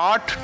$8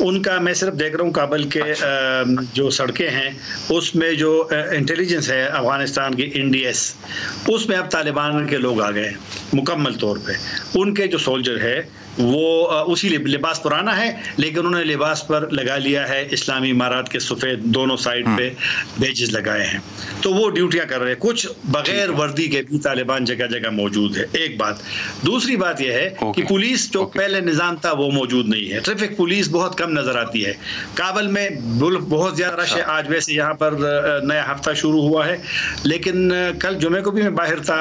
ان کا میں صرف دیکھ رہا ہوں کابل کے جو سڑکیں ہیں اس میں جو انٹیلیجنس ہے افغانستان کی NDS، اس میں اب طالبان کے لوگ آ گئے ہیں مکمل طور پہ. ان کے جو سولجر ہے وہ اسی لباس پرانا ہے لیکن انہوں نے لباس پر لگا لیا ہے اسلامی امارات کے سفید دونوں سائڈ پہ بیجز لگائے ہیں، تو وہ ڈیوٹیاں کر رہے ہیں. کچھ بغیر وردی کے بھی طالبان جگہ جگہ موجود ہے. ایک بات. دوسری بات یہ ہے کہ پولیس جو پہلے نظام تھا وہ موجود نہیں ہے. ٹریفک پولیس بہت کم نظر آتی ہے. کابل میں بہت زیادہ رش ہے. آج ویسے یہاں پر نیا ہفتہ شروع ہوا ہے لیکن کل جمعے کو بھی میں باہر تھا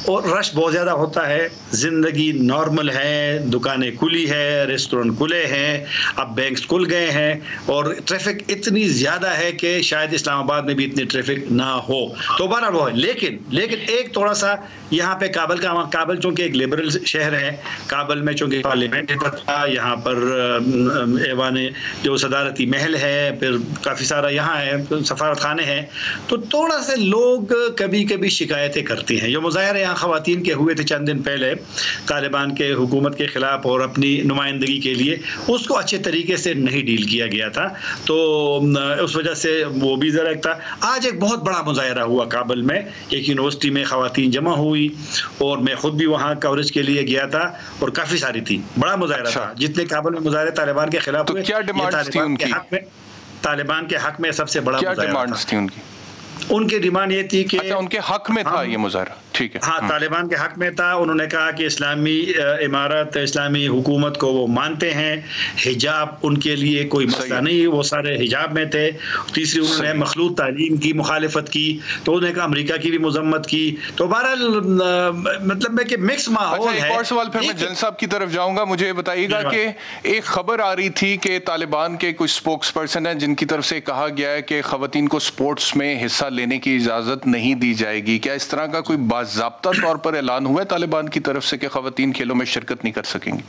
اور رش بہت زیادہ ہوتا ہے. زندگی نارمل ہے، دکانیں کھلی ہے، ریسٹورنٹ کھلے ہیں، اب بینکس کھل گئے ہیں اور ٹریفک اتنی زیادہ ہے کہ شاید اسلام آباد میں بھی اتنی ٹریفک نہ ہو. تو بہرحال وہ ہے. لیکن ایک تھوڑا سا یہاں پہ کابل چونکہ ایک لبرل شہر ہے، کابل میں چونکہ پارلیمنٹ تھا، یہاں پر ایوان جو صدارتی محل ہے، پھر کافی سارا یہاں ہے سفارت خانے ہیں، تو تھوڑا سے لوگ کبھی کبھی شکایتیں کرتے ہیں. جو مظاہرے یہاں خواتین کے ہوئے تھے چند دن پہلے طالبان کے حکومت کے خلاف اور اپنی نمائندگی کے لیے، اس کو اچھے طریقے سے نہیں ڈیل کیا گیا تھا، تو اس وجہ سے وہ بھی ذرا ایک تھا. آج ایک بہت بڑا مظاہرہ ہوا کابل میں، ایک یونیورسٹی میں خواتین جمع ہوئی اور میں خود بھی وہاں کوریج کے لیے گیا تھا اور کافی ساری تھی. بڑا مظاہرہ تھا. جتنے کابل میں مظاہرے طالبان کے خلاف ہوئے، طالبان کے حق میں سب سے بڑا مظاہرہ تھا. ان کی ڈیمانڈ یہ تھی کہ ان کے حق میں تھا یہ مظاہرہ. ٹھیک ہے. ہاں، طالبان کے حق میں تھا. انہوں نے کہا کہ اسلامی امارت، اسلامی حکومت کو وہ مانتے ہیں، حجاب ان کے لیے کوئی مسئلہ نہیں، وہ سارے حجاب میں تھے. تیسری انہوں نے مخلوط تعلیم کی مخالفت کی، تو انہوں نے کہا امریکہ کی بھی مذمت کی. تو بہرحال مطلب ہے کہ مکس ماحول ہے. ایک اور سوال پھر میں جن صاحب کی طرف جاؤں گا. مجھے بتائیے گا کہ ایک خبر آ رہی تھی کہ طالبان کے کچھ اسپوکس پرسن ہیں جن کی طرف سے کہا گیا ہے کہ خواتین کو سپورٹس میں حصہ لینے کی اجازت نہیں دی جائے گی. کیا اس طرح کا کوئی باضابطہ طور پر اعلان ہوا ہے طالبان کی طرف سے کہ خواتین کھیلوں میں شرکت نہیں کر سکیں گی؟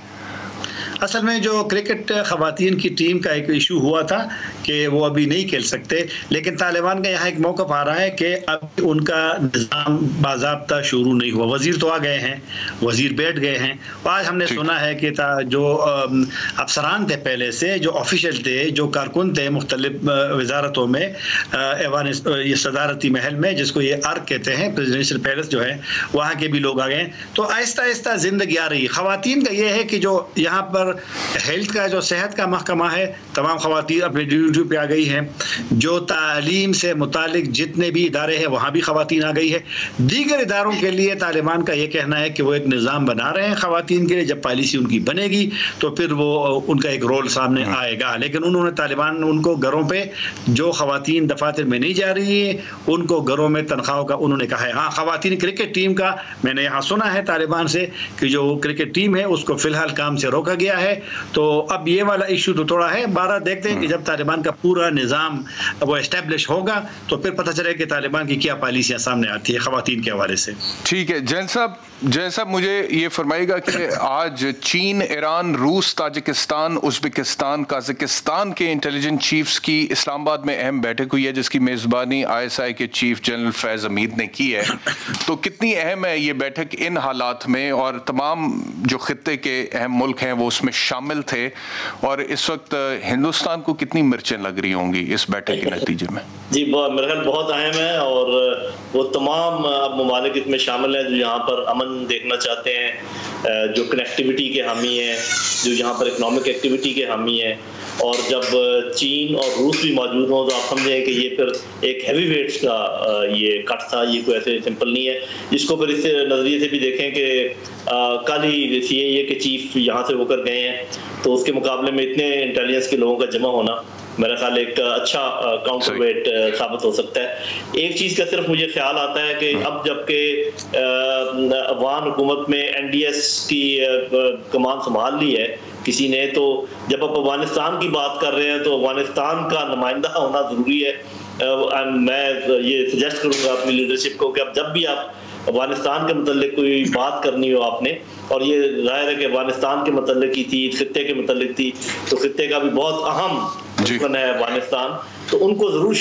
اصل میں جو کرکٹ خواتین کی ٹیم کا ایک ایشو ہوا تھا کہ وہ ابھی نہیں کھیل سکتے، لیکن طالبان کا یہاں ایک موقف آ رہا ہے کہ اب ان کا نظام باضابطہ شروع نہیں ہوا. وزیر تو آ گئے ہیں، وزیر بیٹھ گئے ہیں. آج ہم نے سنا ہے کہ جو افسران تھے پہلے سے، جو آفیشل تھے، جو کارکن تھے مختلف وزارتوں میں، ایوان یہ صدارتی محل میں جس کو یہ آرک کہتے ہیں، پریزیڈنشل پیلس جو ہے، وہاں کے بھی لوگ آ گئے ہیں. تو آہستہ آہستہ زندگی آ رہی ہے. خواتین کا یہ ہے کہ جو یہاں پر ہیلتھ کا جو صحت کا محکمہ ہے، تمام خواتین اپنے ڈیوٹی پہ آ گئی ہیں. جو تعلیم سے متعلق جتنے بھی ادارے ہیں وہاں بھی خواتین آ گئی ہے. دیگر اداروں کے لیے طالبان کا یہ کہنا ہے کہ وہ ایک نظام بنا رہے ہیں خواتین کے لیے. جب پالیسی ان کی بنے گی تو پھر وہ ان کا ایک رول سامنے آئے گا. لیکن انہوں نے طالبان ان کو گھروں پہ جو خواتین دفاتر میں نہیں جا رہی ہیں ان کو گھروں میں تنخواہوں کا انہوں نے کہا ہے. ہاں، خواتین کرکٹ ٹیم کا میں نے یہاں سنا ہے طالبان سے کہ جو کرکٹ ٹیم ہے اس کو فی الحال کام سے روکا گیا ہے. تو اب یہ والا ایشو تو تھوڑا ہے. بارہ دیکھتے ہیں کہ جب طالبان کا پورا نظام وہ اسٹیبلش ہوگا تو پھر پتہ چلے کہ طالبان کی کیا پالیسیاں سامنے آتی ہے خواتین کے حوالے سے. ٹھیک ہے. جین صاحب مجھے یہ فرمائیے گا کہ آج چین، ایران، روس، تاجکستان، ازبکستان، قازقستان کے انٹیلیجنس چیفز کی اسلام آباد میں اہم بیٹھک ہوئی ہے جس کی میزبانی ISI کے چیف جنرل فیض حمید نے کی ہے. تو کتنی اہم ہے یہ بیٹھک ان حالات میں، اور تمام جو خطے کے اہم ملک ہیں وہ اس میں شامل تھے، اور اس وقت ہندوستان کو کتنی مرچیں لگ رہی ہوں گی اس بیٹھک کے نتیجے میں؟ جی میرے خیال بہت اہم ہے، اور وہ تمام ممالک اس میں شامل ہیں جو یہاں پر امن دیکھنا چاہتے ہیں، جو کنیکٹیوٹی کے حامی ہیں، جو یہاں پر اکنامک ایکٹیویٹی کے حامی ہیں. اور جب چین اور روس بھی موجود ہوں تو آپ سمجھیں کہ یہ پھر ایک ہیوی ویٹس کا یہ کٹ تھا. یہ کوئی ایسے سمپل نہیں ہے. اس کو پھر اس نظریے سے بھی دیکھیں کہ کل ہی CIA کے چیف یہاں سے ہو کر گئے ہیں، تو اس کے مقابلے میں اتنے انٹیلیجنس کے لوگوں کا جمع ہونا میرا خیال ایک اچھا کاؤنٹر ویٹ ثابت ہو سکتا ہے. ایک چیز کا صرف مجھے خیال آتا ہے کہ اب جب کہ افغان حکومت میں NDS کی کمان سنبھال لی ہے کسی نے، تو جب آپ افغانستان کی بات کر رہے ہیں تو افغانستان کا نمائندہ ہونا ضروری ہے. میں یہ سجیسٹ کروں گا اپنی لیڈرشپ کو کہ اب جب بھی آپ افغانستان کے متعلق کوئی بات کرنی ہو آپ نے، اور یہ ظاہر ہے کہ افغانستان کے متعلق کی تھی، خطے کے متعلق تھی، تو خطے کا بھی بہت اہم دشمن ہے افغانستان، تو ان کو ضرور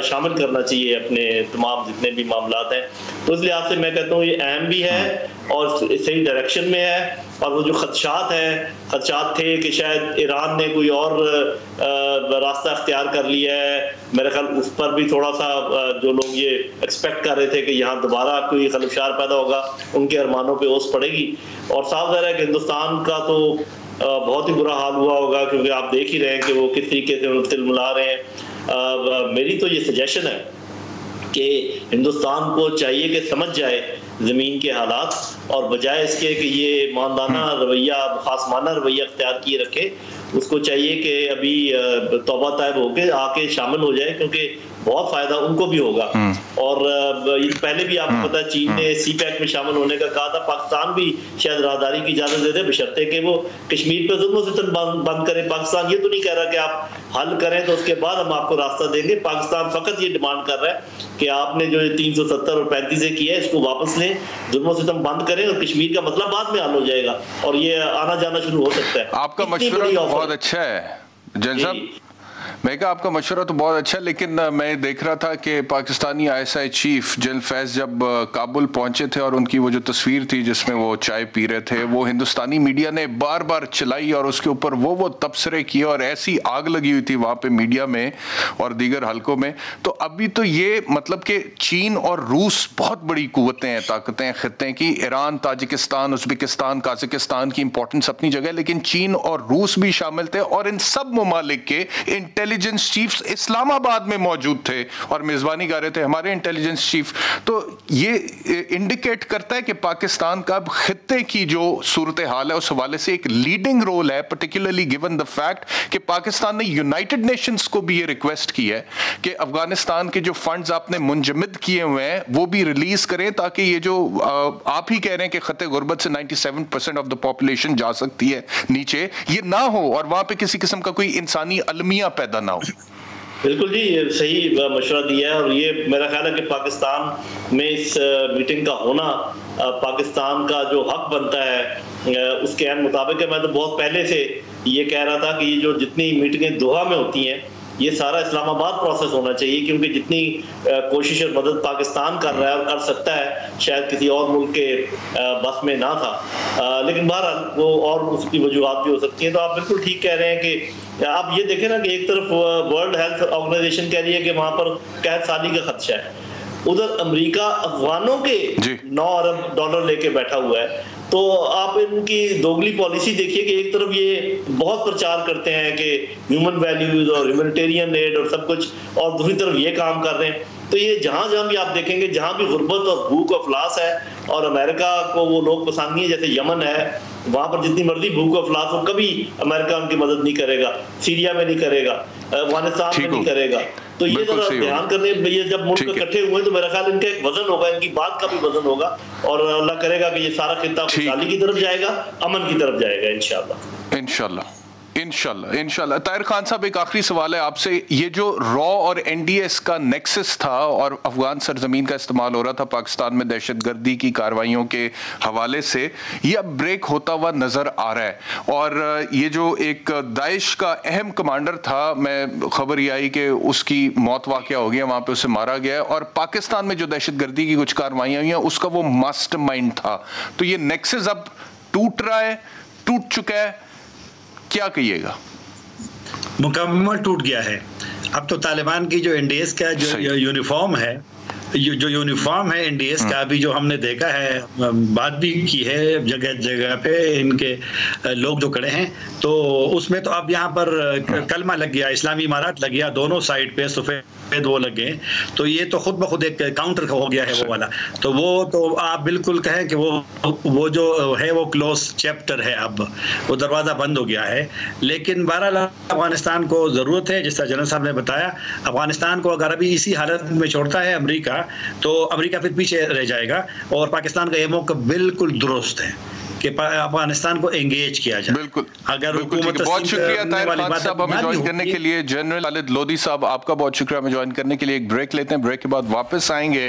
شامل کرنا چاہیے اپنے تمام جتنے بھی معاملات ہیں. تو اس لحاظ سے میں کہتا ہوں یہ اہم بھی ہے اور صحیح ڈائریکشن میں ہے. اور وہ جو خدشات تھے کہ شاید ایران نے کوئی اور راستہ اختیار کر لیا ہے، میرے خیال اس پر بھی تھوڑا سا جو لوگ یہ ایکسپیکٹ کر رہے تھے کہ یہاں دوبارہ کوئی خلفشار پیدا ہوگا، ان کے ارمانوں پہ اوس پڑے گی. اور صاف ظاہر ہے کہ ہندوستان کا تو بہت ہی برا حال ہوا ہوگا، کیونکہ آپ دیکھ ہی رہے ہیں کہ وہ کس طریقے سے تلملا رہے ہیں. میری تو یہ سجیشن ہے کہ ہندوستان کو چاہیے کہ سمجھ جائے زمین کے حالات، اور بجائے اس کے کہ یہ ماندانہ رویہ، خاصمانہ رویہ اختیار کیے رکھے، اس کو چاہیے کہ ابھی توبہ طائب ہو کے آ کے شامل ہو جائے، کیونکہ بہت فائدہ ان کو بھی ہوگا. اور پہلے بھی آپ کو پتا ہے چین نے سی پیک میں شامل ہونے کا کہا تھا، پاکستان بھی شاید راہداری کی اجازت دے دے بشرطے کہ وہ کشمیر پہ ظلم و ستم بند کرے. پاکستان یہ تو نہیں کہہ رہا کہ آپ حل کریں تو اس کے بعد ہم آپ کو راستہ دیں گے. پاکستان فقط یہ ڈیمانڈ کر رہا ہے کہ آپ نے جو 370 اور 35 کیا ہے اس کو واپس لیں، ظلم و ستم بند کریں، اور کشمیر کا مسئلہ بعد میں حل ہو جائے گا اور یہ آنا جانا شروع ہو سکتا ہے. آپ کا مشورہ بہت اچھا ہے جن صاحب، میں کہا آپ کا مشورہ تو بہت اچھا ہے، لیکن میں دیکھ رہا تھا کہ پاکستانی ISI چیف جنرل فیض جب کابل پہنچے تھے اور ان کی وہ جو تصویر تھی جس میں وہ چائے پی رہے تھے، وہ ہندوستانی میڈیا نے بار بار چلائی اور اس کے اوپر وہ تبصرے کیے اور ایسی آگ لگی ہوئی تھی وہاں پہ میڈیا میں اور دیگر حلقوں میں. تو ابھی تو یہ مطلب کہ چین اور روس بہت بڑی قوتیں ہیں، طاقتیں ہیں خطے کی. ایران، تاجکستان، ازبکستان، قازقستان کی امپورٹنس اپنی جگہ، لیکن چین اور روس بھی شامل تھے، اور ان سب ممالک کے انٹیلیجنس چیفز اسلام آباد میں موجود تھے اور میزبانی کر رہے تھے ہمارے انٹیلیجنس چیف. تو یہ انڈیکیٹ کرتا ہے کہ پاکستان کا اب خطے کی جو صورتحال ہے اس حوالے سے ایک لیڈنگ رول ہے، پرٹیکولرلی گیون دا فیکٹ کہ پاکستان نے یونائٹڈ نیشنز کو بھی یہ ریکویسٹ کی ہے کہ افغانستان کے جو فنڈز آپ نے منجمد کیے ہوئے ہیں وہ بھی ریلیز کریں، تاکہ یہ جو آپ ہی کہہ رہے ہیں کہ خطے غربت سے 97% آف دا پاپولیشن جا سکتی ہے نیچے، یہ نہ ہو اور وہاں پہ کسی قسم کا کوئی انسانی المیہ پیدا نہ ہو. بالکل جی، صحیح مشورہ دیا ہے. اور یہ میرا خیال ہے کہ پاکستان میں اس میٹنگ کا ہونا پاکستان کا جو حق بنتا ہے اس کے عین مطابق ہے. میں تو بہت پہلے سے یہ کہہ رہا تھا کہ یہ جو جتنی میٹنگیں دوحہ میں ہوتی ہیں یہ سارا اسلام آباد پروسیس ہونا چاہیے، کیونکہ جتنی کوشش اور مدد پاکستان کر رہا ہے اور کر سکتا ہے شاید کسی اور ملک کے بس میں نہ تھا. لیکن بہرحال وہ اور اس کی وجوہات بھی ہو سکتی ہیں. تو آپ بالکل ٹھیک کہہ رہے ہیں کہ آپ یہ دیکھیں نا کہ ایک طرف ورلڈ ہیلتھ آرگنائزیشن کہہ رہی ہے کہ وہاں پر قحط سالی کا خدشہ ہے، ادھر امریکہ افغانوں کے 9 ارب ڈالر لے کے بیٹھا ہوا ہے. تو آپ ان کی دوگلی پالیسی دیکھیے کہ ایک طرف یہ بہت پرچار کرتے ہیں کہ ہیومن ویلیوز اور ہیومینیٹیرین ایڈ اور سب کچھ، اور دوسری طرف یہ کام کر رہے ہیں. تو یہ جہاں بھی آپ دیکھیں گے جہاں بھی غربت اور بھوک و افلاس ہے، اور امریکہ کو وہ لوگ پسند نہیں ہے، جیسے یمن ہے وہاں پر جتنی مرضی بھوک و افلاس ہو کبھی امریکہ ان کی مدد نہیں کرے گا، سیریا میں نہیں کرے گا، افغانستان میں نہیں کرے گا. تو یہ ذرا دھیان کرنے، یہ جب ملک اکٹھے ہوئے تو میرا خیال ان کا ایک وزن ہوگا، ان کی بات کا بھی وزن ہوگا، اور اللہ کرے گا کہ یہ سارا خطہ خوشحالی کی طرف جائے گا، امن کی طرف جائے گا انشاءاللہ. انشاءاللہ. طاہر خان صاحب ایک آخری سوال ہے آپ سے. یہ جو را اور NDS کا نیکسس تھا اور افغان سرزمین کا استعمال ہو رہا تھا پاکستان میں دہشت گردی کی کارروائیوں کے حوالے سے، یہ اب بریک ہوتا ہوا نظر آ رہا ہے. اور یہ جو ایک داعش کا اہم کمانڈر تھا، میں خبر یہ آئی کہ اس کی موت واقعہ ہو گیا، وہاں پہ اسے مارا گیا، اور پاکستان میں جو دہشت گردی کی کچھ کارروائیاں ہوئی ہیں اس کا وہ ماسٹر مائنڈ تھا. تو یہ نیکسس اب ٹوٹ رہا ہے، ٹوٹ چکا ہے، کیا کہیے گا؟ مکمل ٹوٹ گیا ہے. اب تو طالبان کی جو NDS کا جو یونیفارم ہے، جو یونیفارم ہے NDS کا، ابھی جو ہم نے دیکھا ہے، بات بھی کی ہے جگہ جگہ پہ ان کے لوگ جو کھڑے ہیں، تو اس میں تو اب یہاں پر کلمہ لگ گیا، اسلامی امارات لگ گیا، دونوں سائڈ پہ سفید وہ لگ گئے. تو یہ تو خود بخود ایک کاؤنٹر ہو گیا ہے وہ والا. تو وہ تو آپ بالکل کہیں کہ وہ جو ہے وہ کلوز چیپٹر ہے، اب وہ دروازہ بند ہو گیا ہے. لیکن بہرحال افغانستان کو ضرورت ہے، جس طرح جنرل صاحب نے بتایا، افغانستان کو اگر ابھی اسی حالت میں چھوڑتا ہے امریکہ تو امریکہ پھر پیچھے رہ جائے گا. اور پاکستان کا یہ موقع بالکل درست ہے کہ افغانستان کو انگیج کیا جائے. بالکل. اگر بہت شکریہ طاہر خان صاحب ہمیں جوائن کرنے کے لیے. جنرل خالد لودھی صاحب آپ کا بہت شکریہ ہمیں جوائن کرنے کے لیے. ایک بریک لیتے ہیں، بریک کے بعد واپس آئیں گے.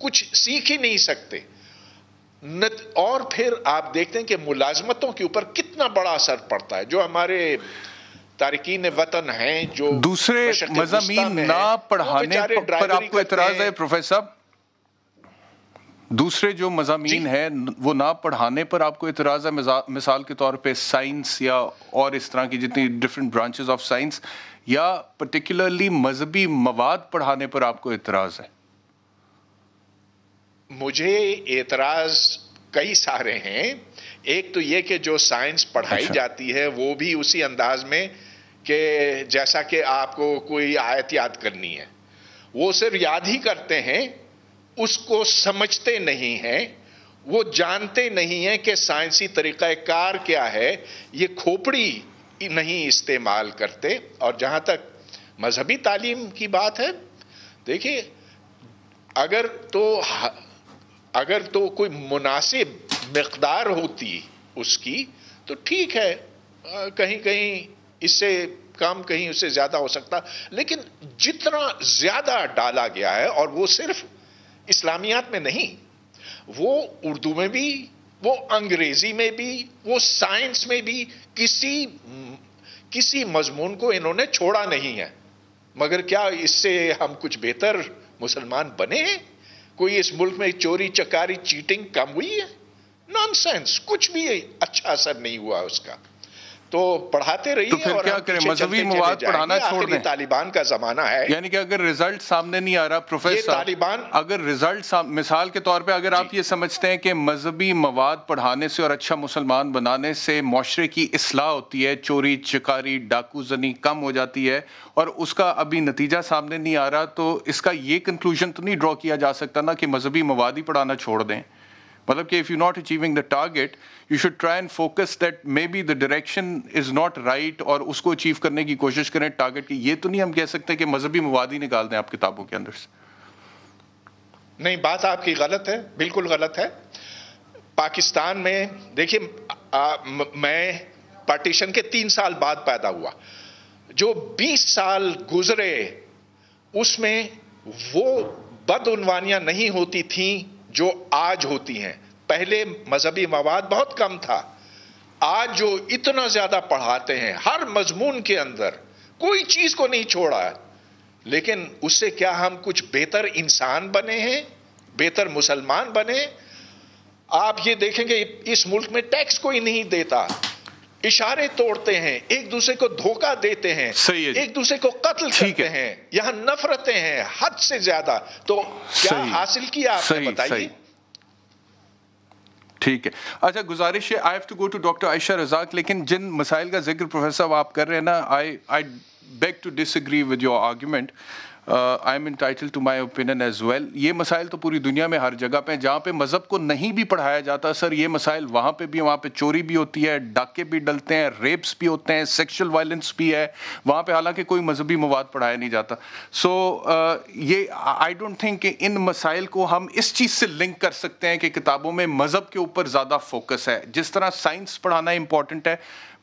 کچھ سیکھ ہی نہیں سکتے. اور پھر آپ دیکھتے ہیں کہ ملازمتوں کے اوپر کتنا بڑا اثر پڑتا ہے. جو ہمارے تارکین وطن ہیں جو دوسرے مضامین نہ پڑھانے پر آپ کو اعتراض ہے پروفیسر صاحب؟ دوسرے جو مضامین ہیں وہ نہ پڑھانے پر آپ کو اعتراض ہے؟ مثال کے طور پہ سائنس یا اور اس طرح کی جتنی ڈفرینٹ برانچز آف سائنس، یا پرٹیکولرلی مذہبی مواد پڑھانے پر آپ کو اعتراض ہے؟ مجھے اعتراض کئی سارے ہیں. ایک تو یہ کہ جو سائنس پڑھائی جاتی ہے وہ بھی اسی انداز میں کہ جیسا کہ آپ کو کوئی آیت یاد کرنی ہے، وہ صرف یاد ہی کرتے ہیں، اس کو سمجھتے نہیں ہیں، وہ جانتے نہیں ہیں کہ سائنسی طریقہ کار کیا ہے، یہ کھوپڑی نہیں استعمال کرتے. اور جہاں تک مذہبی تعلیم کی بات ہے، دیکھیے اگر تو کوئی مناسب مقدار ہوتی اس کی تو ٹھیک ہے، کہیں کہیں اس سے کم کہیں اس سے زیادہ ہو سکتا، لیکن جتنا زیادہ ڈالا گیا ہے، اور وہ صرف اسلامیات میں نہیں، وہ اردو میں بھی، وہ انگریزی میں بھی، وہ سائنس میں بھی، کسی مضمون کو انہوں نے چھوڑا نہیں ہے. مگر کیا اس سے ہم کچھ بہتر مسلمان بنے ہیں؟ کوئی اس ملک میں چوری چکاری چیٹنگ کم ہوئی ہے؟ نان سینس، کچھ بھی اچھا اثر نہیں ہوا اس کا. تو پڑھاتے رہیے. تو پھر کیا کریں؟ مذہبی مواد پڑھانا چھوڑ دیں؟ طالبان کا زمانہ ہے. یعنی کہ اگر رزلٹ سامنے نہیں آ رہا پروفیسر، طالبان اگر رزلٹ مثال کے طور پہ اگر آپ یہ سمجھتے ہیں کہ مذہبی مواد پڑھانے سے اور اچھا مسلمان بنانے سے معاشرے کی اصلاح ہوتی ہے، چوری چکاری ڈاکو زنی کم ہو جاتی ہے، اور اس کا ابھی نتیجہ سامنے نہیں آ رہا، تو اس کا یہ کنکلوژن تو نہیں ڈرا کیا جا سکتا نا کہ مذہبی مواد ہی پڑھانا چھوڑ دیں؟ مطلب کہ if you're not achieving the target, you should try and focus that maybe the direction is not right، اور اس کو اچیو کرنے کی کوشش کریں ٹارگٹ کی. یہ تو نہیں ہم کہہ سکتے کہ مذہبی مواد ہی نکال دیں آپ کتابوں کے اندر سے. نہیں، بات آپ کی غلط ہے، بالکل غلط ہے. پاکستان میں دیکھیے، میں پارٹیشن کے 3 سال بعد پیدا ہوا. جو 20 سال گزرے اس میں وہ بدعنوانیاں نہیں ہوتی تھیں جو آج ہوتی ہیں. پہلے مذہبی مواد بہت کم تھا، آج جو اتنا زیادہ پڑھاتے ہیں ہر مضمون کے اندر، کوئی چیز کو نہیں چھوڑا. لیکن اس سے کیا ہم کچھ بہتر انسان بنے ہیں، بہتر مسلمان بنے؟ آپ یہ دیکھیں گے اس ملک میں ٹیکس کوئی نہیں دیتا، اشارے توڑتے ہیں، ایک دوسرے کو دھوکہ دیتے ہیں، ایک دوسرے کو قتل کرتے ہیں، یہاں نفرتیں ہیں حد سے زیادہ. تو کیا حاصل کیا آپ نے بتائیے؟ ٹھیک ہے. اچھا، گزارش ہے، I have to go to doctor Ayesha Razzaq, لیکن جن مسائل کا ذکر پروفیسر صاحب آپ کر رہے ہیں نا، I beg to disagree with your argument. I am entitled to my opinion as well. یہ مسائل تو پوری دنیا میں ہر جگہ پہ، جہاں پہ مذہب کو نہیں بھی پڑھایا جاتا سر، یہ مسائل وہاں پہ بھی، وہاں پہ چوری بھی ہوتی ہے، ڈاکے بھی ڈلتے ہیں، ریپس بھی ہوتے ہیں، سیکشل وائلنس بھی ہے وہاں پہ، حالانکہ کوئی مذہبی مواد پڑھایا نہیں جاتا. سو یہ آئی ڈونٹ تھنک کہ ان مسائل کو ہم اس چیز سے لنک کر سکتے ہیں کہ کتابوں میں مذہب کے اوپر زیادہ فوکس ہے. جس طرح سائنس پڑھانا امپورٹنٹ ہے،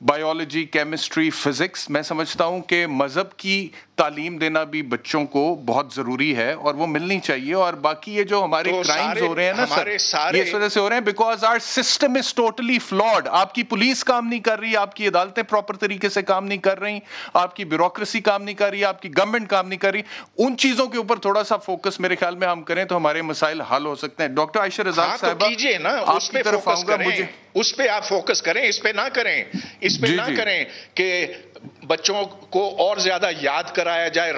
بایولوجی، کیمسٹری، فزکس، میں سمجھتا ہوں کہ مذہب کی تعلیم دینا بھی بچوں کو بہت ضروری ہے اور وہ ملنی چاہیے. اور باقی یہ جو ہمارے کرائمز ہو رہے ہیں نا سر، یہ اس وجہ سے ہو رہے ہیں because our system is totally flawed. آپ کی پولیس کام نہیں کر رہی، آپ کی عدالتیں پراپر طریقے سے کام نہیں کر رہی، آپ کی بیوروکریسی کام نہیں کر رہی، آپ کی گورنمنٹ کام نہیں کر رہی. ان چیزوں کے اوپر تھوڑا سا فوکس میرے خیال میں ہم کریں تو ہمارے مسائل حل ہو سکتے ہیں. ڈاکٹر عائشہ رزاق صاحبہ، کیجیے نا، آپ کی طرف آؤں گا. مجھے اس پہ آپ فوکس کریں، اس پہ نہ کریں، اس پہ نہ کریں کہ بچوں کو اور زیادہ یاد کرایا جائے،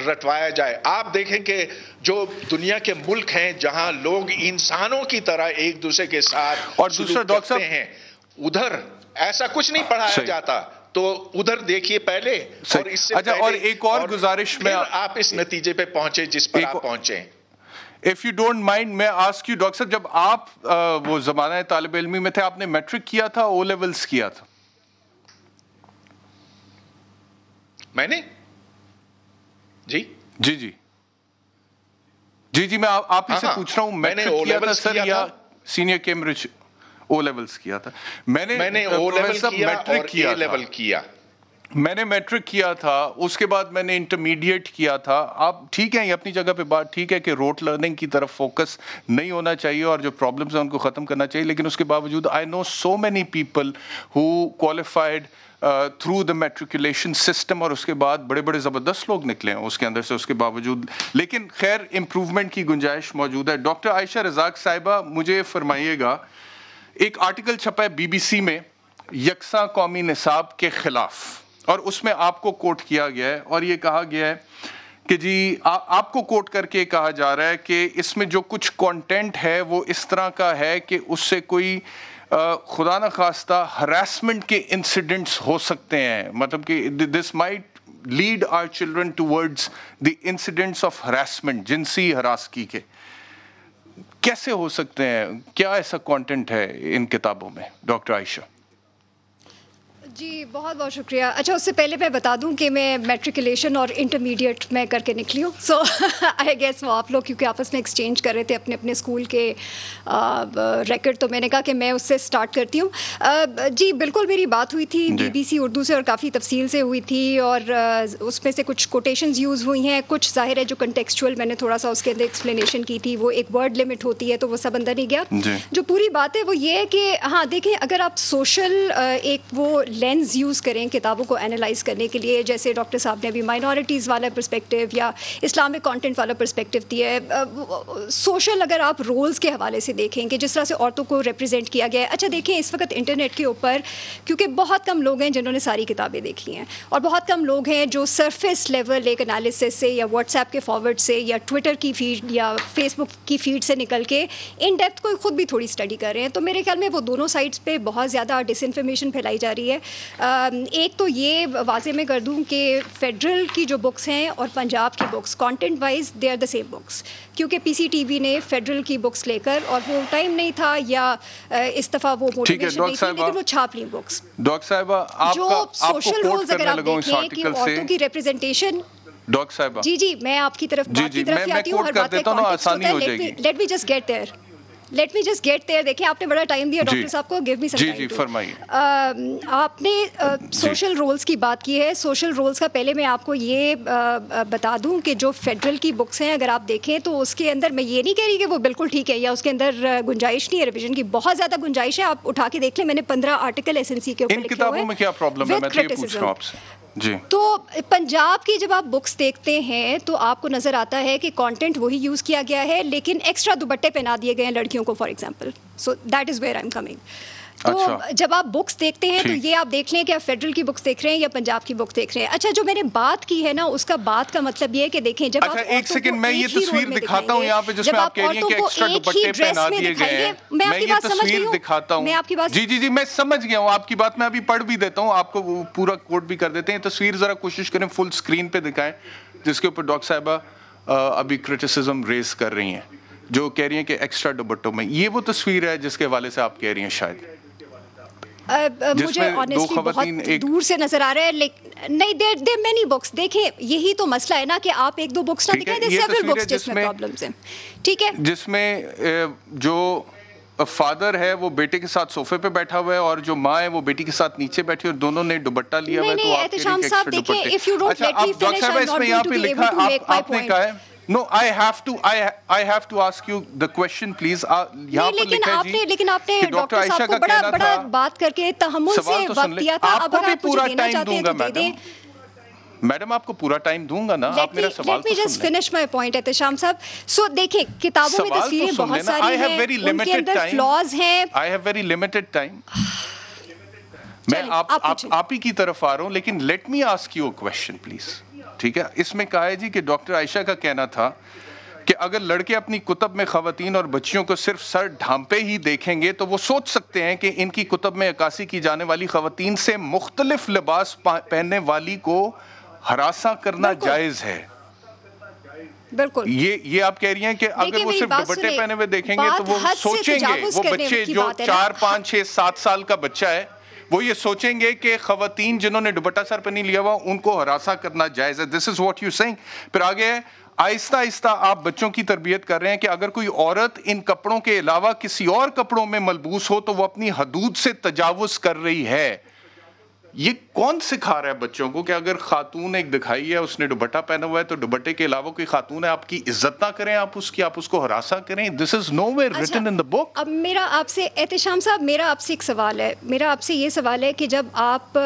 رٹوایا جائے. آپ دیکھیں کہ جو دنیا کے ملک ہیں جہاں لوگ انسانوں کی طرح ایک دوسرے کے ساتھ اور دوسرا ڈاکٹر صاحب ہیں، ادھر ایسا کچھ نہیں پڑھایا جاتا. تو ادھر دیکھیے پہلے، اور اس سے اور ایک اور گزارش میں آپ اس نتیجے پہ پہنچے جس پر آپ پہنچے. If you don't mind, میں آسک یو ڈاکٹر صاحب، جب آپ وہ زمانہ طالب علمی میں تھے، آپ نے میٹرک کیا تھا، او لیولز کیا تھا؟ میں نے جی میں آپ ہی سے پوچھ رہا ہوں، میٹرک کیا تھا سر یا سینئر کیمبرج او لیولز کیا تھا؟ میں نے او لیول کیا اور اے لیول کیا. میں نے میٹرک کیا تھا, اس کے بعد میں نے انٹرمیڈیٹ کیا تھا. آپ ٹھیک ہیں, یہ اپنی جگہ پہ بات ٹھیک ہے کہ روٹ لرننگ کی طرف فوکس نہیں ہونا چاہیے اور جو پرابلمز ہیں ان کو ختم کرنا چاہیے, لیکن اس کے باوجود I know so many people who qualified through the matriculation system, اور اس کے بعد بڑے بڑے زبردست لوگ نکلے ہیں اس کے اندر سے, اس کے باوجود. لیکن خیر امپروومنٹ کی گنجائش موجود ہے. ڈاکٹر عائشہ رزاق صاحبہ, مجھے فرمائیے گا, ایک آرٹیکل چھپا ہے BBC میں یکساں قومی نصاب کے خلاف, اور اس میں آپ کو کوٹ کیا گیا ہے اور یہ کہا گیا ہے کہ جی آپ کو کوٹ کر کے کہا جا رہا ہے کہ اس میں جو کچھ کانٹینٹ ہے وہ اس طرح کا ہے کہ اس سے کوئی خدا نخواستہ ہراسمنٹ کے انسیڈنٹس ہو سکتے ہیں, مطلب کہ this might lead our children towards the incidents of harassment, جنسی ہراسگی کے. کیسے ہو سکتے ہیں, کیا ایسا کانٹینٹ ہے ان کتابوں میں ڈاکٹر عائشہ؟ جی بہت بہت شکریہ. اچھا, اس سے پہلے میں بتا دوں کہ میں میٹریکولیشن اور انٹرمیڈیٹ میں کر کے نکلی ہوں, سو آئی گیس وہ آپ لوگ کیونکہ آپس میں ایکسچینج کر رہے تھے اپنے اپنے اسکول کے ریکارڈ, تو میں نے کہا کہ میں اس سے اسٹارٹ کرتی ہوں. جی بالکل, میری بات ہوئی تھی BBC اردو سے اور کافی تفصیل سے ہوئی تھی, اور اس میں سے کچھ کوٹیشنز یوز ہوئی ہیں, کچھ ظاہر ہے جو کنٹیکسچوئل میں نے تھوڑا سا اس کے اندر ایکسپلینیشن کی تھی, وہ ایک ورڈ لمٹ ہوتی ہے تو وہ سب اندر نہیں گیا. جو پوری بات ہے وہ یہ ہے کہ ہاں دیکھیں, اگر آپ سوشل ایک وہ لینز یوز کریں کتابوں کو اینالائز کرنے کے لیے, جیسے ڈاکٹر صاحب نے ابھی مائنورٹیز والا پرسپیکٹیو یا اسلامک کانٹینٹ والا پرسپیکٹیو دیا ہے, سوشل اگر آپ رولز کے حوالے سے دیکھیں کہ جس طرح سے عورتوں کو ریپرزینٹ کیا گیا ہے. اچھا دیکھیں, اس وقت انٹرنیٹ کے اوپر کیونکہ بہت کم لوگ ہیں جنہوں نے ساری کتابیں دیکھی ہیں, اور بہت کم لوگ ہیں جو سرفیس لیول ایک انالیسس سے یا واٹس ایپ کے فارورڈ سے یا ٹویٹر کی فیڈ یا فیس بک کی فیڈ سے نکل کے ان ڈیپتھ کوئی خود بھی تھوڑی اسٹڈی کر رہے ہیں. تو میرے خیال میں وہ دونوں سائڈس پہ بہت زیادہ ڈس انفارمیشن پھیلائی جا رہی ہے. ایک تو یہ واضح میں کر دوں کہ فیڈرل کی جو بکس ہیں اور پنجاب کی books content wise they are the same books, کیونکہ PCTV نے فیڈرل کی بکس لے کر, اور وہ ٹائم نہیں تھا یا اس دفعہ وہ موٹیویشن نہیں تھی, لیکن وہ چھاپ لی بکس. ڈاکٹر صاحبہ جو سوشل رولز اگر آپ دیکھیں کہ عورتوں کی ریپرزنٹیشن, ڈاکٹر صاحبہ جی میں آپ کی طرف آتی ہوں, ہر بات میں کانٹیکسٹ ہوتا ہے. Let me just get there. دیکھیں آپ نے بڑا ٹائم دیا ڈاکٹر صاحب کو, گیو می سم ٹائم. جی فرمائیے. آپ نے سوشل رولز کی بات کی ہے. سوشل رولز کا پہلے میں آپ کو یہ بتا دوں کہ جو فیڈرل کی بکس ہیں اگر آپ دیکھیں تو اس کے اندر, میں یہ نہیں کہہ رہی کہ وہ بالکل ٹھیک ہے یا اس کے اندر گنجائش نہیں ہے ریویژن کی, بہت زیادہ گنجائش ہے. آپ اٹھا کے دیکھ لیں, میں نے 15 آرٹیکل SNC کے اوپر لکھے ہوئے ہیں. ان کتابوں میں کیا پرابلم ہے, میں تو یہ پوچھ رہا ہوں آپ سے. جی تو پنجاب کی جب آپ بکس دیکھتے ہیں تو آپ کو نظر آتا ہے کہ کانٹینٹ وہی یوز کیا گیا ہے, لیکن ایکسٹرا دوپٹے پہنا دیے گئے ہیں لڑکیوں کو, for example. So that is where I am coming. تو جب آپ بکس دیکھتے ہیں تو یہ آپ دیکھ لیں کہ آپ فیڈرل کی بکس دیکھ رہے ہیں یا پنجاب کی بکس دیکھ رہے ہیں. اچھا, جو میں نے بات کی ہے نا, اس کا بات کا مطلب یہ ہے کہ دیکھیں جب آپ ایک سیکنڈ میں یہ تصویر دکھاتا ہوں یہاں پہ جس میں آپ کہہ رہی ہیں کہ ایکسٹرا دوپٹے پہنا دیے گئے ہیں. میں یہ تصویر دکھاتا ہوں. جی میں سمجھ گیا ہوں آپ کی بات, میں ابھی پڑھ بھی دیتا ہوں, آپ کو پورا کوٹ بھی کر دیتے ہیں. تصویر ذرا کوشش کریں فل اسکرین پہ دکھائیں, جس کے اوپر ڈاکٹر صاحبہ ابھی کرٹیسزم ریز کر رہی ہیں, جو کہہ رہی ہیں کہ ایکسٹرا دوپٹوں میں. یہ وہ تصویر ہے جس کے حوالے سے آپ کہہ رہی ہیں شاید. مجھے آنیسٹلی بہت دور سے نظر آ رہا ہے, لیکن نہیں, دیر مینی بکس. دیکھیں یہی تو مسئلہ ہے نا کہ آپ ایک دو بکس نہ دکھائیں, دیر سیورل بکس جس میں پرابلمز ہیں. ٹھیک ہے, جس میں جو فادر ہے وہ بیٹے کے ساتھ صوفے پہ بیٹھا ہوا ہے اور جو ماں ہے وہ بیٹی کے ساتھ نیچے بیٹھی اور دونوں نے دوپٹہ لیا ہوا ہے. تو آپ احتشام صاحب دیکھیں, if you don't let me finish, I'm not going to be able to make my point. No, I have to ask you the question, please. یہاں پر لکھا ہے جی لیکن آپ نے ڈاکٹر صاحب کو بڑا بات کر کے تحمل سے وقت دیا تھا. اب اگر آپ مجھے دینا چاہتے ہیں تو دے دیں. میڈم آپ کو پورا ٹائم دوں گا نا, آپ میرا سوال تو سن لیں. Let me just finish my point, Ehtesham صاحب. سو دیکھیں کتابوں میں تصویریں بہت ساری ہیں, ان کے اندر فلاز ہیں. I have very limited time. میں آپ ہی کی طرف آ رہا ہوں, لیکن let me ask you a question please. ٹھیک ہے, اس میں کہا ہے جی کہ ڈاکٹر عائشہ کا کہنا تھا کہ اگر لڑکے اپنی کتب میں خواتین اور بچیوں کو صرف سر ڈھانپے ہی دیکھیں گے تو وہ سوچ سکتے ہیں کہ ان کی کتب میں عکاسی کی جانے والی خواتین سے مختلف لباس پہننے والی کو ہراساں کرنا جائز ہے. بالکل, یہ آپ کہہ رہی ہیں کہ اگر وہ صرف دوپٹے پہنے ہوئے دیکھیں گے تو وہ سوچیں گے, وہ بچے جو 4 5 6 7 سال کا بچہ ہے وہ یہ سوچیں گے کہ خواتین جنہوں نے دوپٹہ سر پہ نہیں لیا ہوا ان کو ہراساں کرنا جائز ہے. دس از واٹ یو سیئنگ. پھر آگے آہستہ آہستہ آپ بچوں کی تربیت کر رہے ہیں کہ اگر کوئی عورت ان کپڑوں کے علاوہ کسی اور کپڑوں میں ملبوس ہو تو وہ اپنی حدود سے تجاوز کر رہی ہے. یہ کون سکھا رہا ہے بچوں کو کہ اگر خاتون ایک دکھائی ہے, اس نے دوپٹہ پہنا ہوا ہے, تو دوپٹے کے علاوہ کوئی خاتون ہے, آپ کی عزت نہ کریں, آپ اس کو ہراساں کریں. دس از نو ویئر ریٹن ان دی بک. اب میرا آپ سے, احتشام صاحب, میرا آپ سے ایک سوال ہے. میرا آپ سے یہ سوال ہے کہ جب آپ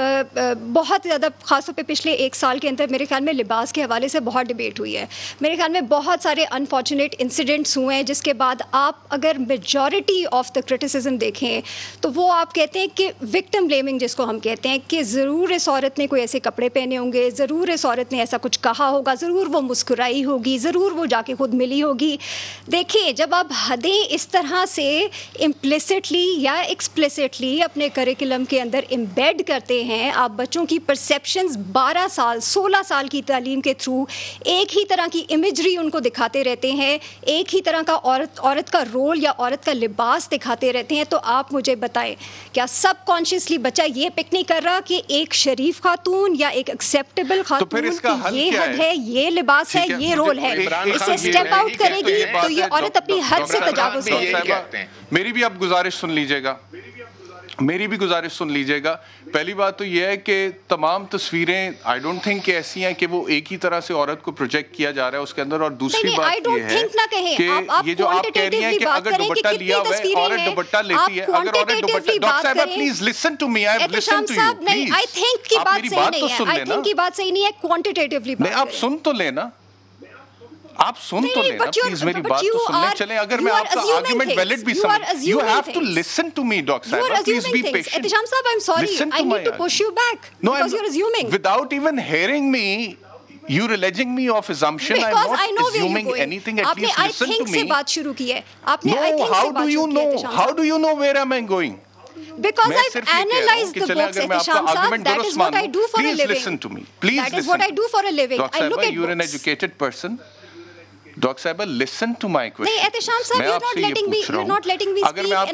بہت زیادہ, خاص طور پہ پچھلے ایک سال کے اندر میرے خیال میں لباس کے حوالے سے بہت ڈبیٹ ہوئی ہے, میرے خیال میں بہت سارے انفارچونیٹ انسیڈنٹس ہوئے ہیں, جس کے بعد آپ اگر میجورٹی آف دا کرٹیسزم دیکھیں تو وہ آپ کہتے ہیں کہ وکٹم بلیمنگ جس کو ہم کہتے ہیں, کہ ضرور اس عورت نے کوئی ایسے کپڑے پہنے ہوں گے, ضرور اس عورت نے ایسا کچھ کہا ہوگا, ضرور وہ مسکرائی ہوگی, ضرور وہ جا کے خود ملی ہوگی. دیکھیں, جب آپ حدیں اس طرح سے امپلیسٹلی یا ایکسپلیسٹلی اپنے کریکولم کے اندر امبیڈ کرتے ہیں, آپ بچوں کی پرسیپشنز 12 سال 16 سال کی تعلیم کے تھرو ایک ہی طرح کی امیجری ان کو دکھاتے رہتے ہیں, ایک ہی طرح کا عورت کا رول یا عورت کا لباس دکھاتے رہتے ہیں, تو آپ مجھے بتائیں کیا سب کانشیسلی بچہ یہ پک نہیں کر رہا کہ ایک شریف خاتون یا ایک ایکسیپٹیبل خاتون کی یہ حد ہے, یہ لباس ہے, یہ رول ہے, اسے اسٹیپ آؤٹ کرے گی تو یہ عورت اپنی حد سے تجاوز کرے گی. میری بھی آپ گزارش سن لیجیے گا. پہلی بات تو یہ ہے کہ تمام تصویریں آئی ڈونٹ تھنک کہ ایسی ہیں کہ وہ ایک ہی طرح سے عورت کو پروجیکٹ کیا جا رہا ہے اس کے اندر. اور دوسری بات یہ ہے کہ یہ جو آپ کہہ رہی ہیں کہ اگر دوپٹہ لیا ہوا ہے, عورت دوپٹہ لیتی ہے, اگر عورت دوپٹہ, ڈاکٹر صاحبہ please listen to me, I have listen to you, please. آپ میری بات تو سن لینا. کی بات صحیح نہیں ہے, کوانٹیٹیولی بات آپ سن تو لینا, پلیز میری بات تو سن لیں. چلیں, اگر میں آپ کا آرگومنٹ ویلڈ بھی سمجھ, you have to listen to me doctor صاحب, پلیز بی پیشنٹ. احتشام صاحب, I am sorry, I need to push you back because you are assuming without even hearing me. You're alleging me of assumption. I'm not assuming anything. At least listen to me. سے بات شروع کی ہے آپ نے. No, how do you know? How do you know where am I going? Because I've analyzed the books, Ehtisham Saab. That is what I do for a living. Please listen to me. Please listen. That is what I do for a living. I look at books. You're an educated person. Dr. Saiba, listen to my question. نہیں, احتشام صاحب, you're not letting me speak, and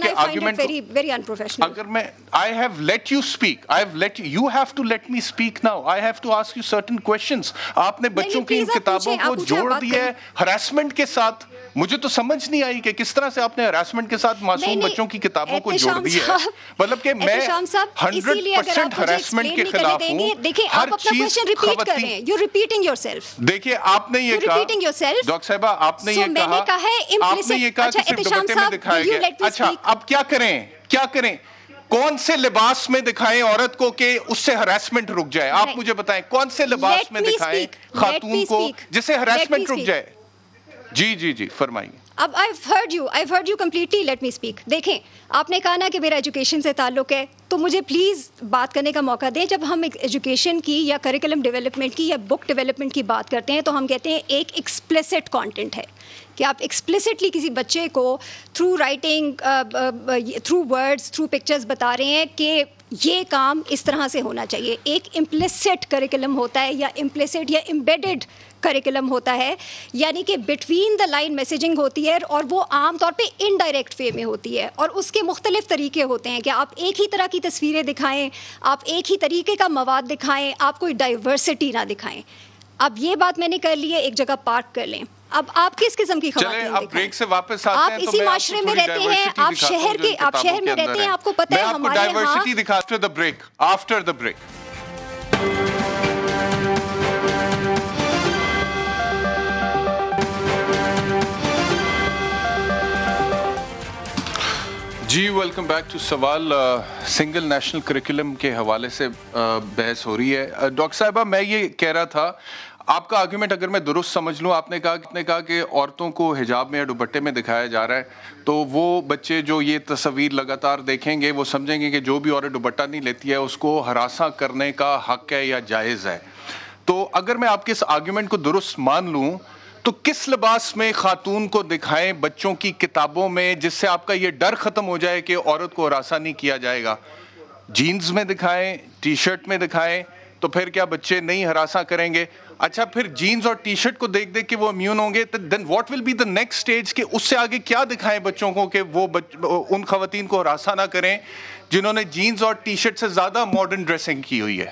I find it very, very unprofessional. اگر میں, I have let you speak. You have to let me speak now. I have to ask you certain questions. آپ نے بچوں کی ان کتابوں کو جوڑ دیا ہے ہراسمنٹ کے ساتھ. مجھے تو سمجھ نہیں آئی کہ کس طرح سے آپ نے ہراسمنٹ کے ساتھ معصوم بچوں کی کتابوں کو جوڑ دیا ہے. مطلب کہ میں 100% ہراسمنٹ کے خلاف ہوں. دیکھیں, آپ اپنا کویشچن ریپیٹ کر رہے ہیں. You're repeating yourself. دیکھیے, آپ نے یہ کہا, ڈاکٹر صاحبہ آپ نے یہ کہا کہ صرف دوپٹے میں دکھایا گیا. اچھا, اب کیا کریں, کون سے لباس میں دکھائیں عورت کو کہ اس سے ہراسمنٹ رک جائے؟ آپ مجھے بتائیں, کون سے لباس میں دکھائیں خاتون کو جس سے ہراسمنٹ رک جائے؟ جی فرمائیے. اب I've heard you completely. Let me speak. دیکھیں, آپ نے کہا نا کہ میرا ایجوکیشن سے تعلق ہے, تو مجھے پلیز بات کرنے کا موقع دیں. جب ہم ایجوکیشن کی یا کریکولم ڈیولپمنٹ کی یا بک ڈیولپمنٹ کی بات کرتے ہیں تو ہم کہتے ہیں ایک ایکسپلیسٹ کانٹینٹ ہے, کہ آپ ایکسپلیسٹلی کسی بچے کو through writing, through words, through pictures بتا رہے ہیں کہ یہ کام اس طرح سے ہونا چاہیے. ایک امپلیسٹ کریکولم ہوتا ہے, یا امپلیسٹ یا امبیڈڈ کریکولم ہوتا ہے, یعنی کہ بٹوین دا لائن میسیجنگ ہوتی ہے, اور وہ عام طور پہ انڈائریکٹ وے میں ہوتی ہے, اور اس کے مختلف طریقے ہوتے ہیں کہ آپ ایک ہی طرح کی تصویریں دکھائیں, آپ ایک ہی طریقے کا مواد دکھائیں, آپ کوئی ڈائیورسٹی نہ دکھائیں. اب یہ بات میں نے کر لی ہے, ایک جگہ پارک کر لیں. اب آپ کس قسم کی خواتین دکھائیں؟ آپ اسی معاشرے میں رہتے ہیں, آپ شہر میں رہتے ہیں, آپ کو پتہ ہے ہمارے یہاں. ڈائیورسٹی دکھا آفٹر دا بریک. جی, ویلکم بیک ٹو سوال. سنگل نیشنل کریکولم کے حوالے سے بحث ہو رہی ہے. ڈاکٹر صاحبہ, میں یہ کہہ رہا تھا, آپ کا آرگومنٹ اگر میں درست سمجھ لوں, آپ نے کہا کہ عورتوں کو حجاب میں یا دوپٹے میں دکھایا جا رہا ہے, تو وہ بچے جو یہ تصویر لگاتار دیکھیں گے وہ سمجھیں گے کہ جو بھی عورت دوپٹہ نہیں لیتی ہے اس کو ہراساں کرنے کا حق ہے یا جائز ہے. تو اگر میں آپ کے اس آرگومنٹ کو درست مان لوں, تو کس لباس میں خاتون کو دکھائیں بچوں کی کتابوں میں جس سے آپ کا یہ ڈر ختم ہو جائے کہ عورت کو ہراساں نہیں کیا جائے گا؟ جینز میں دکھائیں, ٹی شرٹ میں دکھائیں, تو پھر کیا بچے نہیں ہراساں کریں گے؟ اچھا, پھر جینز اور ٹی شرٹ کو دیکھ کے وہ امیون ہوں گے, then what will be the next stage, کہ اس سے آگے کیا دکھائیں بچوں کو کہ وہ ان خواتین کو ہراساں نہ کریں جنہوں نے جینز اور ٹی شرٹ سے زیادہ ماڈرن ڈریسنگ کی ہوئی ہے؟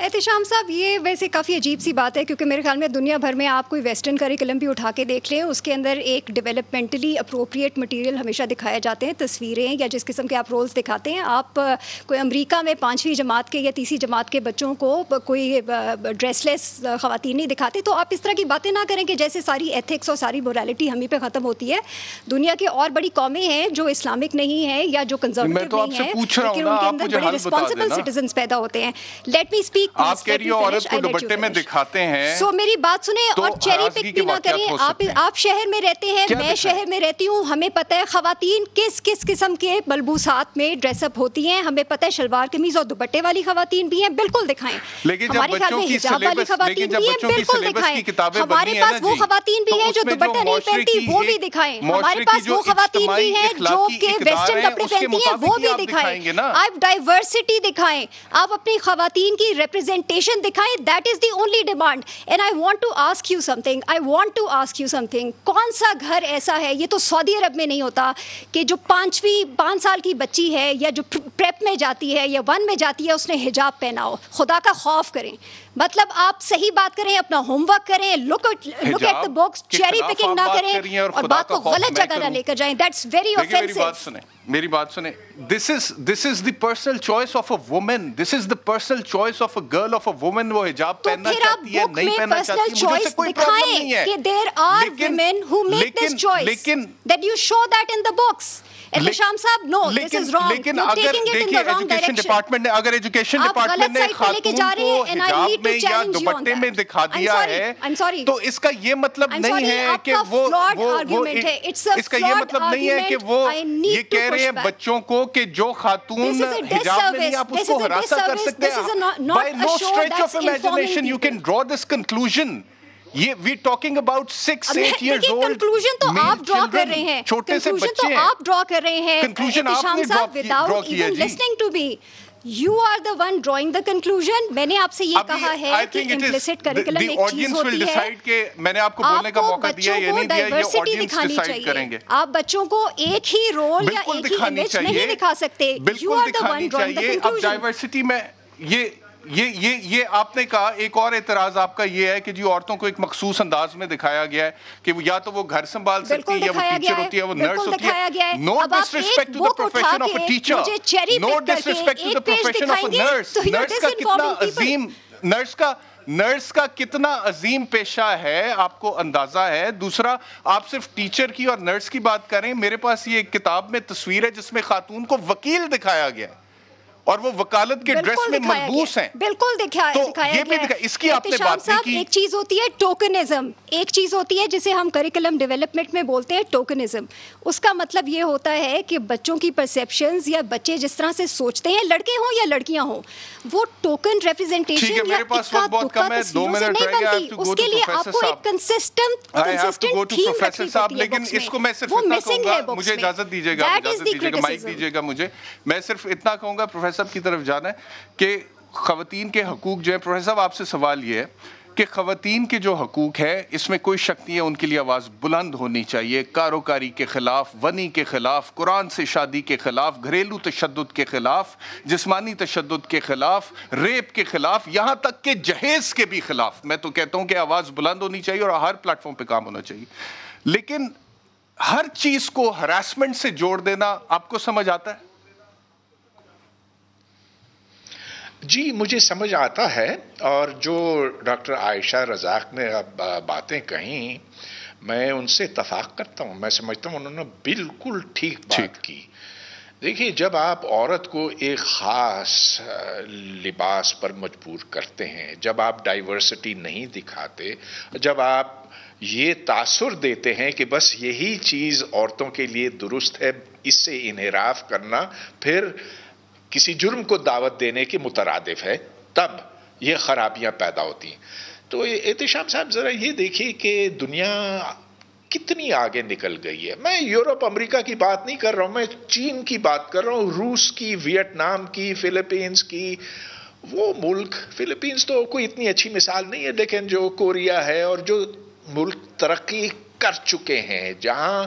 احتشام صاحب یہ ویسے کافی عجیب سی بات ہے کیونکہ میرے خیال میں دنیا بھر میں آپ کوئی ویسٹرن کریکلم بھی اٹھا کے دیکھ لیں اس کے اندر ایک ڈیولپمنٹلی اپروپریٹ مٹیریل ہمیشہ دکھائے جاتے ہیں, تصویریں یا جس قسم کے آپ رولز دکھاتے ہیں. آپ کوئی امریکہ میں 5ویں جماعت کے یا 3ری جماعت کے بچوں کو کوئی ڈریس لیس خواتین نہیں دکھاتے, تو آپ اس طرح کی باتیں نہ کریں کہ جیسے ساری ایتھکس اور ساری مورالٹی ہمیں پہ ختم ہوتی ہے. دنیا کی اور بڑی قومیں ہیں جو اسلامک نہیں ہیں یا جو کنزرویٹو نہیں ہیں لیکن ان کے اندر بڑے رسپانسبل سٹیزنز پیدا ہوتے ہیں. Let me speak. آپ کہہ رہی ہو عورت کو دوپٹے میں دکھاتے ہیں, سو میری بات سنیں اور چیری پک بھی نہ کریں. آپ شہر میں رہتے ہیں, میں شہر میں رہتی ہوں, ہمیں پتہ ہے خواتین کس کس قسم کے ملبوسات میں ڈریس اپ ہوتی ہیں, ہمیں پتہ ہے شلوار قمیض اور دوپٹے والی خواتین بھی ہیں, بالکل دکھائیں. ہمارے خیال میں حجاب والی خواتین بھی ہیں, بالکل دکھائیں. ہمارے پاس وہ خواتین بھی ہیں جو دوپٹہ نہیں پہنتی, وہ بھی دکھائیں. ہمارے پاس وہ خواتین بھی ہیں جو کہ ویسٹرن کپڑے پہنتی ہیں, وہ بھی دکھائیں. آپ ڈائیورسٹی دکھائیں, آپ اپنی خواتین کی ریپرزینٹیشن دکھائیں. That is the only demand. And I want to ask you something. کون سا گھر ایسا ہے, یہ تو سعودی عرب میں نہیں ہوتا, کہ جو 5 سال کی بچی ہے یا جو پریپ میں جاتی ہے یا 1 میں جاتی ہے اس نے حجاب پہنا ہو. خدا کا خوف کریں. مطلب آپ صحیح بات کریں, اپنا ہوم ورک کریں, look at the books, cherry picking نہ کریں اور بات کو غلط جگہ نہ لے کر جائیں. That's very آفینسو. میری بات سنیں. This is the personal choice of a woman. This is the personal choice of a girl, of a woman. وہ حجاب پہننا چاہتی ہے, نہیں پہننا چاہتی ہے, مجھے سے کوئی پرابلم نہیں ہے. کہ there are women who make this choice. That you show that in the books. Ehtesham صاحب, no, this is wrong. You're taking it in the wrong direction. اگر ایجوکیشن ڈپارٹمنٹ نے خاتون کو حجاب میں یا دوپٹے میں دکھا دیا ہے تو اس کا یہ مطلب نہیں ہے کہ وہ اس کا یہ مطلب نہیں ہے کہ وہ یہ کہہ رہے ہیں بچوں کو کہ جو خاتون حجاب میں نہیں آپ اس کو ہراساں کر سکتے ہیں. By no stretch of imagination you can draw this conclusion. یہ we talking about 6-8 years old. Conclusion تو آپ ڈرا کر رہے ہیں, چھوٹے سے بچے ہیں, آپ ڈرا کر رہے ہیں. کنکلوژن آپ نے ڈرا کیا جی. Listening to me. You are the one drawing the conclusion. میں نے آپ سے یہ کہا ہے کہ implicit curriculum ایک چیز ہوتی ہے. میں نے آپ کو بولنے کا موقع دیا, یہ نہیں دیا, یہ آڈینس ڈیسائیڈ کریں گے. آپ بچوں کو ایک ہی رول یا ایک ہی امیج نہیں دکھا سکتے. You are the one drawing the conclusion. اب ڈائیورسٹی میں یہ آپ نے کہا. ایک اور اعتراض آپ کا یہ ہے کہ جی عورتوں کو ایک مخصوص انداز میں دکھایا گیا ہے کہ یا تو وہ گھر سنبھال سکتی ہے, یا وہ ٹیچر ہوتی ہے, وہ نرس ہوتی ہے. No disrespect to the profession of a teacher, no disrespect to the profession of a nurse. Nurse کا کتنا عظیم پیشہ ہے آپ کو اندازہ ہے. دوسرا, آپ صرف ٹیچر کی اور نرس کی بات کریں, میرے پاس یہ ایک کتاب میں تصویر ہے جس میں خاتون کو وکیل دکھایا گیا ہے اور وہ وکالت کے ڈریس میں ملبوس ہیں. بالکل دکھایا گیا. اس کی آپ نے بات نہیں کی. ایک چیز ہوتی ہے ٹوکنزم, ایک چیز ہوتی ہے جسے ہم کریکولم ڈیولپمنٹ میں بولتے ہیں ٹوکنزم. اس کا مطلب یہ ہوتا ہے کہ بچوں کی پرسیپشنز یا بچے جس طرح سے سوچتے ہیں, لڑکے ہوں یا لڑکیاں ہوں, وہ ٹوکن ریپرزینٹیشن یا اکا دکا تصویروں سے نہیں بنتی. اس کے لیے آپ کو ایک کنسسٹنٹ تھیم رکھنی پڑتی ہے لیکن اس کو میں صرف اتنا کہوں گا, مجھے اجازت دیجیے گا, مائک دیجیے گا مجھے, میں صرف اتنا کہوں گا پروفیسر صاحب کی طرف جانا ہے کہ خواتین کے حقوق جو ہے. پروفیسر صاحب آپ سے سوال یہ ہے کہ خواتین کے جو حقوق ہے اس میں کوئی شک نہیں ہے, ان کے لیے آواز بلند ہونی چاہیے. کاروکاری کے خلاف, ونی کے خلاف, قرآن سے شادی کے خلاف, گھریلو تشدد کے خلاف, جسمانی تشدد کے خلاف, ریپ کے خلاف, یہاں تک کہ جہیز کے بھی خلاف. میں تو کہتا ہوں کہ آواز بلند ہونی چاہیے اور ہر پلیٹ فارم پہ کام ہونا چاہیے. لیکن ہر چیز کو ہراسمنٹ سے جوڑ دینا آپ کو سمجھ آتا ہے؟ جی مجھے سمجھ آتا ہے, اور جو ڈاکٹر عائشہ رزاق نے اب باتیں کہیں میں ان سے اتفاق کرتا ہوں. میں سمجھتا ہوں انہوں نے بالکل ٹھیک بات کی. دیکھیے, جب آپ عورت کو ایک خاص لباس پر مجبور کرتے ہیں, جب آپ ڈائیورسٹی نہیں دکھاتے, جب آپ یہ تاثر دیتے ہیں کہ بس یہی چیز عورتوں کے لیے درست ہے, اس سے انحراف کرنا پھر کسی جرم کو دعوت دینے کے مترادف ہے, تب یہ خرابیاں پیدا ہوتی ہیں. تو احتشام صاحب ذرا یہ دیکھیے کہ دنیا کتنی آگے نکل گئی ہے. میں یورپ امریکہ کی بات نہیں کر رہا ہوں, میں چین کی بات کر رہا ہوں, روس کی, ویتنام کی, فلپینز کی. وہ ملک, فلپینز تو کوئی اتنی اچھی مثال نہیں ہے, لیکن جو کوریا ہے اور جو ملک ترقی کر چکے ہیں, جہاں